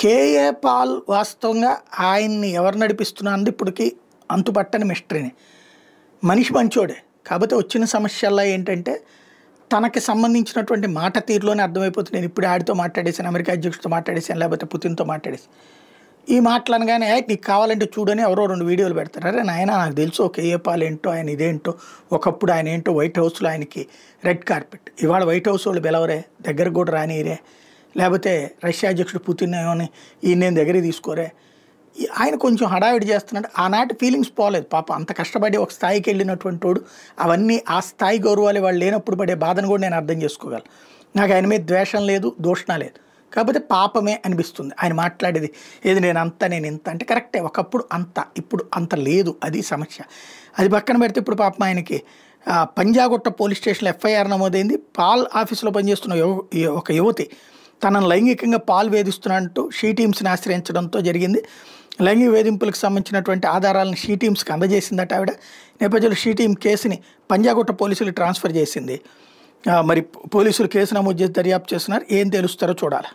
KA Paul వాస్తవంగా ఆయన్ని ఎవరు నడిపిస్తున్నా అన్నది ఇప్పటికి అంతుపట్టని మిస్టరీని. మనిషి మంచోడే, కాకపోతే వచ్చిన సమస్యల్లో ఏంటంటే తనకి సంబంధించినటువంటి మాట తీరులోనే అర్థమైపోతుంది. నేను ఇప్పుడు ఆడితో మాట్లాడేసాను, అమెరికా అధ్యక్షుడితో మాట్లాడేసాను, లేకపోతే పుతిన్తో మాట్లాడేసాను. ఈ మాటలు అనగానే నీకు కావాలంటే చూడని ఎవరో 2 వీడియోలు పెడతారు. అరే నాయన నాకు తెలుసు కేఏ పాల్ ఏంటో, ఆయన ఇదేంటో, ఒకప్పుడు ఆయన ఏంటో వైట్ హౌస్లో ఆయనకి రెడ్ కార్పెట్, ఇవాళ వైట్ హౌస్ వాళ్ళు పిలవరే, దగ్గరకు కూడా రానియరే, లేకపోతే రష్యా అధ్యక్షుడు పుతిన్ ఏమని ఈయన నేను దగ్గరికి తీసుకోరే, ఆయన కొంచెం హడావిడి చేస్తున్నాడు. ఆనాటి ఫీలింగ్స్ పోలేదు పాపం. అంత కష్టపడి ఒక స్థాయికి వెళ్ళినటువంటి వాడు అవన్నీ ఆ స్థాయి గౌరవాలు వాళ్ళు లేనప్పుడు పడే బాధను కూడా నేను అర్థం చేసుకోగలను. నాకు ఆయన మీద ద్వేషం లేదు, దూషణ లేదు, కాకపోతే పాపమే అనిపిస్తుంది ఆయన మాట్లాడేది. ఏది నేను అంత నేను ఇంత అంటే కరెక్టే, ఒకప్పుడు అంత ఇప్పుడు అంత లేదు, అది సమస్య. అది పక్కన పెడితే ఇప్పుడు పాపం ఆయనకి పంజాగుట్ట పోలీస్ స్టేషన్లో ఎఫ్ఐఆర్ నమోదైంది. పాల్ ఆఫీసులో పనిచేస్తున్న ఒక యువతి తనను లైంగికంగా పాల్ వేధిస్తున్నట్టు షీ టీమ్స్ని ఆశ్రయించడంతో జరిగింది. లైంగిక వేధింపులకు సంబంధించినటువంటి ఆధారాలను షీ టీమ్స్కి అందజేసిందట ఆవిడ. నేపథ్యంలో షీ టీమ్ కేసుని పంజాగుట్ట పోలీసులు ట్రాన్స్ఫర్ చేసింది. మరి పోలీసులు కేసు నమోదు చేసి దర్యాప్తు చేస్తున్నారు. ఏం తెలుస్తారో చూడాలి.